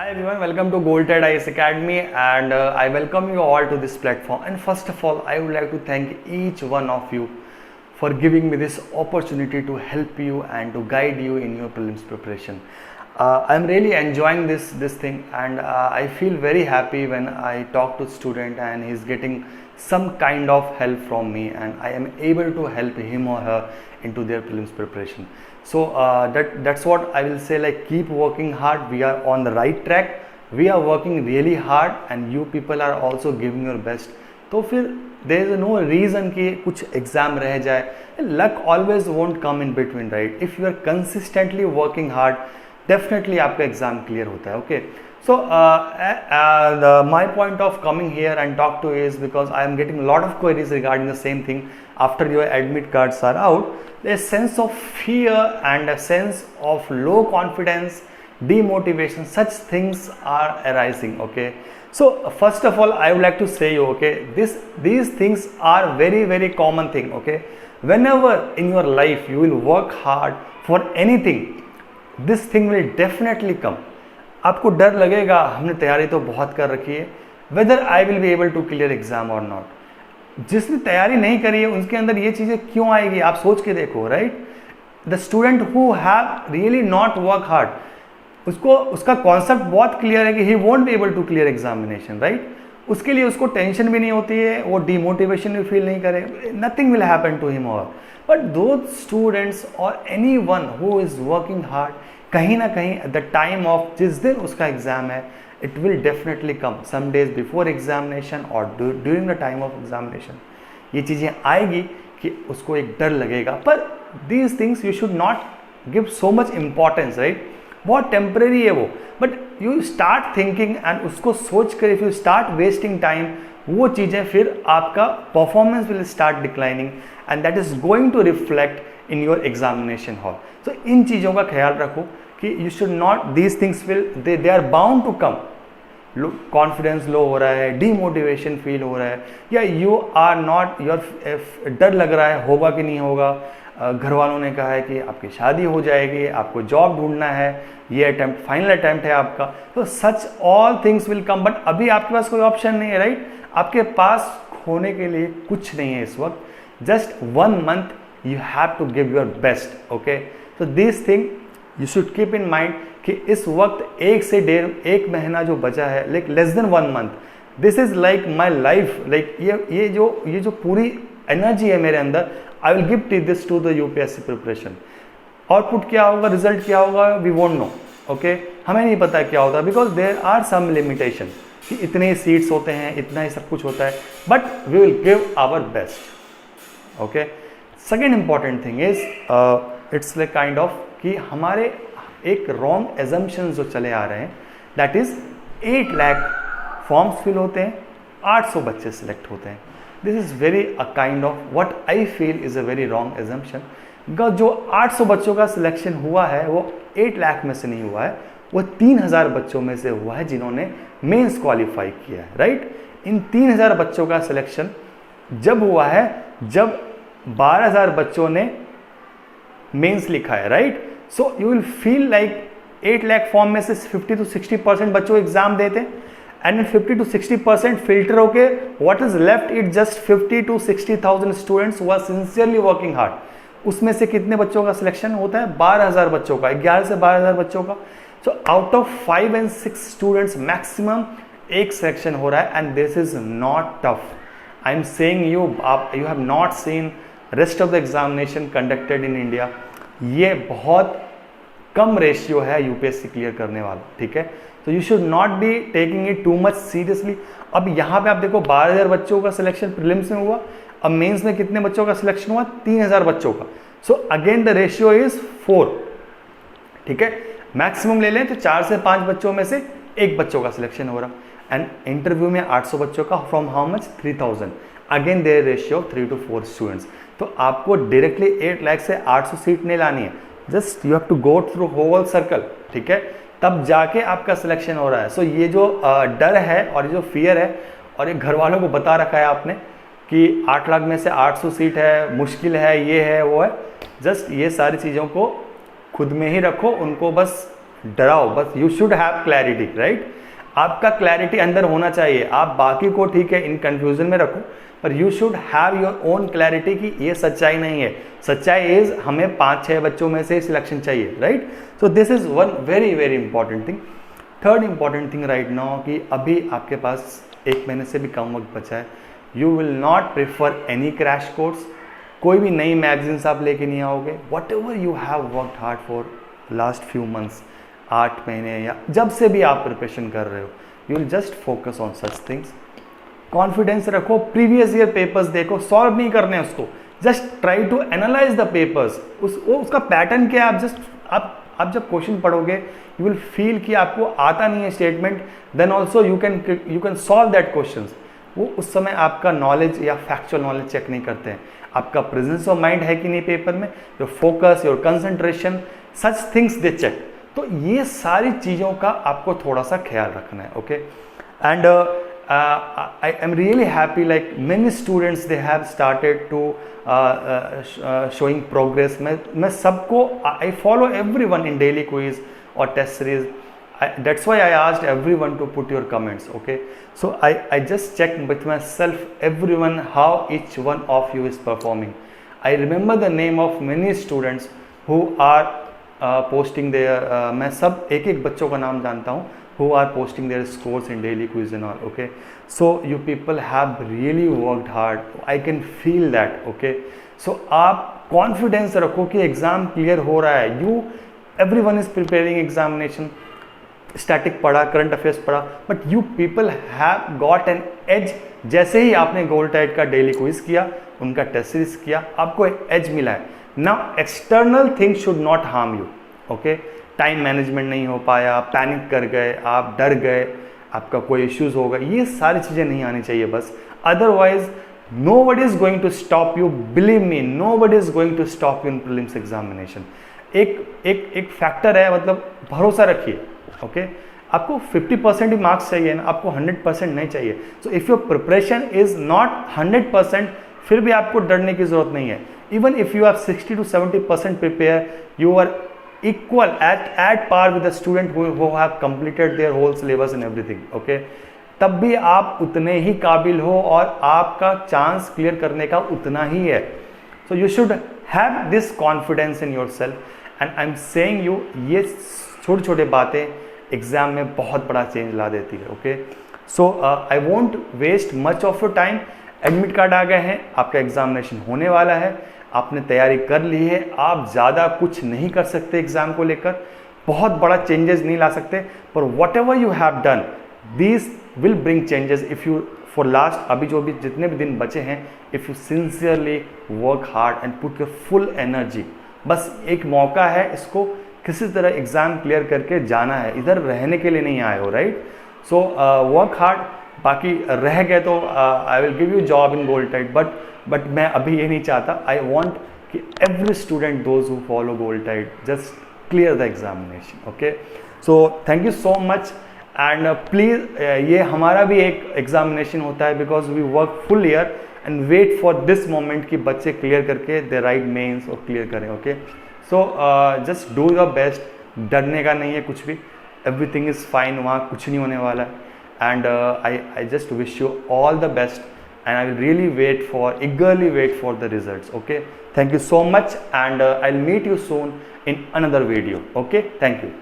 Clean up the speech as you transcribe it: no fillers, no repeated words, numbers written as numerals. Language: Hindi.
Hi everyone, welcome to Goldtide IS Academy and I welcome you all to this platform. And first of all, I would like to thank each one of you for giving me this opportunity to help you and to guide you in your prelims preparation. I'm really enjoying this thing, and I feel very happy when I talk to student and he's getting some kind of help from me, and I am able to help him or her into their prelims preparation. So that's what I will say, like keep working hard. We are on the right track. We are working really hard and you people are also giving your best. तो फिर there is no reason कि कुछ एग्जाम रह जाए. Luck always won't come in between, right? If you are consistently working hard, definitely आपका एग्जाम क्लियर होता है. Okay. So my point of coming here and talk to is because I am getting a lot of queries regarding the same thing. After your admit cards are out, a sense of fear and a sense of low confidence, demotivation, such things are arising. Okay. So first of all, I would like to say you, okay, these things are very common thing. Okay. Whenever in your life you will work hard for anything, this thing will definitely come. आपको डर लगेगा, हमने तैयारी तो बहुत कर रखी है, whether I will be able to clear exam और नॉट. जिसने तैयारी नहीं करी है उनके अंदर ये चीज़ें क्यों आएगी, आप सोच के देखो. Right, the student who have really not work hard, उसको उसका कॉन्सेप्ट बहुत क्लियर है कि he won't be able to clear examination. Right, उसके लिए उसको टेंशन भी नहीं होती है, वो डिमोटिवेशन भी फील नहीं करे, nothing will happen to him और. बट दोज स्टूडेंट्स और anyone who is working hard, कहीं ना कहीं एट द टाइम ऑफ जिस दिन उसका एग्जाम है, it will definitely come some days before examination और during the time of examination. ये चीज़ें आएगी कि उसको एक डर लगेगा. पर these things you should not give so much importance. Right, बहुत टेम्परेरी है वो, but you start thinking and उसको सोच कर if you start wasting time, वो चीज़ें फिर आपका performance will start declining and that is going to reflect in your examination hall. So इन चीज़ों का ख्याल रखो कि you should not, these things will they are bound to come. Confidence low हो रहा है, डीमोटिवेशन फील हो रहा है, या यू आर नॉट, योर डर लग रहा है होगा कि नहीं होगा, घर वालों ने कहा है कि आपकी शादी हो जाएगी, आपको जॉब ढूंढना है, ये अटैम्प्ट फाइनल अटैम्प्ट है आपका. तो such all things will come, but अभी आपके पास कोई ऑप्शन नहीं है. राइट, आपके पास खोने के लिए कुछ नहीं है इस वक्त. Just 1 month you have to give your best. Okay, so this thing you should keep in mind कि इस वक्त 1 से 1.5 महीना जो बचा है, like less than 1 month, this is like my life. like ये जो पूरी एनर्जी है मेरे अंदर, I will give this to the UPSC preparation. Output क्या होगा, रिजल्ट क्या होगा, we won't know. okay, हमें नहीं पता क्या होता, because there are some limitation कि इतने सीट्स होते हैं, इतना ही सब कुछ होता है, but we will give our best. okay, second important thing is it's like kind of कि हमारे एक रॉन्ग एजम्पशंस जो चले आ रहे हैं, that is 8 lakh forms fill होते हैं, 800 बच्चे सिलेक्ट होते हैं. This is very a kind of what I feel is a very wrong assumption. Because जो 800 बच्चों का सिलेक्शन हुआ है वो 8 लाख में से नहीं हुआ है, वो 3000 बच्चों में से हुआ है जिन्होंने मेंस क्वालिफाई किया है. राइट, इन 3000 बच्चों का सिलेक्शन जब हुआ है जब 12,000 बच्चों ने मेंस लिखा है. Right, so you will feel like 8 lakh form में से 50 to 60% बच्चों एग्जाम देते हैं, एंड 50 to 60% फिल्टर होके what is left, it just 50 to 60,000 students who are sincerely working hard. उसमें से कितने बच्चों का सिलेक्शन होता है, 12,000 बच्चों का, 11 से 12,000 बच्चों का. So out of 5 and 6 students maximum एक सिलेक्शन हो रहा है, and this is not tough. I am saying you have not seen rest of the examination conducted in India. ये बहुत कम रेशियो है यूपीएससी क्लियर करने वाला. ठीक है, तो you should not be taking it too much seriously. अब यहाँ पे आप देखो 12,000 बच्चों का सिलेक्शन प्रीलिम्स में हुआ, अब मेंस में कितने बच्चों का सिलेक्शन हुआ, 3,000 बच्चों का. So again the ratio is 4. ठीक है, मैक्सिमम ले लें तो 4 से 5 बच्चों में से एक बच्चों का सिलेक्शन हो रहा, एंड इंटरव्यू में 800 बच्चों का from how much, 3,000. Again their ratio 3 to 4 students. तो आपको डायरेक्टली 8 लाख से 800 सीट नहीं लानी है, just you have to go through whole circle. ठीक है, तब जाके आपका सिलेक्शन हो रहा है. सो ये जो डर है और ये जो फियर है, और ये घर वालों को बता रखा है आपने कि 8 लाख में से 800 सीट है, मुश्किल है, ये है वो है, जस्ट ये सारी चीज़ों को खुद में ही रखो, उनको बस डराओ, बस you should have clarity, right. आपका क्लैरिटी अंदर होना चाहिए। आप बाकी को ठीक है इन कंफ्यूजन में रखो, पर you should have your own clarity कि ये सच्चाई नहीं है। सच्चाई इज हमें 5-6 बच्चों में से सिलेक्शन चाहिए, right. So this is one very very important thing. Third important thing right now कि अभी आपके पास 1 महीने से भी कम वक्त बचा है। You will not prefer any crash course. कोई भी नई मैगजीन्स आप लेके नहीं आओगे। What ever you have worked hard for last few months, 8 महीने या जब से भी आप प्रिपरेशन कर रहे हो, you will just focus on such things. Confidence रखो, प्रीवियस ईयर पेपर्स देखो, सॉल्व नहीं करने उसको, just try to analyse the papers. उसका पैटर्न क्या है, आप जस्ट आप जब क्वेश्चन पढ़ोगे यू विल फील कि आपको आता नहीं है statement, then also you can solve that question. वो उस समय आपका नॉलेज या फैक्चुअल नॉलेज चेक नहीं करते हैं, आपका प्रेजेंस ऑफ माइंड है कि नहीं पेपर में, your focus, your concentration, such things they check. तो ये सारी चीज़ों का आपको थोड़ा सा ख्याल रखना है, okay. And I am really happy, like many students they have started to showing progress. मैं सबको I follow everyone in daily quiz or test series. That's why I asked everyone to put your comments, okay. So I just checked with myself everyone how each one of you is performing. I remember the name of many students who are posting their मैं सब एक बच्चों का नाम जानता हूँ who are posting their scores in daily quiz and all, okay. So you people have really worked hard, I can feel that, okay. So आप confidence रखो कि एग्ज़ाम क्लियर हो रहा है। You everyone is preparing examination, static पढ़ा, करंट अफेयर्स पढ़ा, but you people have got an edge. जैसे ही आपने गोल्ड टाइड का डेली क्विज किया, उनका टेस्ट सीरीज किया, आपको एक एज मिला है। Now external things should not harm you, okay. Time management नहीं हो पाया, पैनिक कर गए, आप डर गए, आपका कोई इश्यूज होगा, ये सारी चीज़ें नहीं आनी चाहिए बस। Otherwise nobody is going to stop you, believe me, nobody is going to stop you in prelims examination. एक फैक्टर है, मतलब भरोसा रखिए, ओके। आपको 50% ही मार्क्स चाहिए ना, आपको 100% नहीं चाहिए। So if your preparation is not 100%, फिर भी आपको डरने की जरूरत नहीं है। Even if you are 60 to 70% prepare, you are equal at par with the student who have completed their whole syllabus and everything, okay. तब भी आप उतने ही काबिल हो और आपका चांस क्लियर करने का उतना ही है। So you should have this confidence in your self and I am saying you, ये छोटे छोटे बातें एग्जाम में बहुत बड़ा चेंज ला देती है, okay. So I won't waste much of your time. Admit card आ गए हैं, आपका एग्जामिनेशन होने वाला है, आपने तैयारी कर ली है, आप ज़्यादा कुछ नहीं कर सकते एग्ज़ाम को लेकर, बहुत बड़ा चेंजेस नहीं ला सकते, पर what ever you have done these will bring changes if you for last, अभी जो भी जितने भी दिन बचे हैं, if you sincerely work hard and put your full energy. बस एक मौका है, इसको किसी तरह एग्ज़ाम क्लियर करके जाना है, इधर रहने के लिए नहीं आए हो, राइट। So work hard. बाकी रह गए तो I will give you job in Gold Tide, but मैं अभी ये नहीं चाहता। आई वॉन्ट कि every student those who follow Gold Tide just clear the examination, okay. So thank you so much and please, ये हमारा भी एक एग्जामिनेशन होता है because we work full year and wait for this moment कि बच्चे क्लियर करके दे राइट मेंस और क्लियर करें, okay. So just do your best, डरने का नहीं है कुछ भी, एवरीथिंग इज़ फाइन, वहाँ कुछ नहीं होने वाला है। And I just wish you all the best and I will really eagerly wait for the results, okay. Thank you so much and I'll meet you soon in another video, okay. Thank you.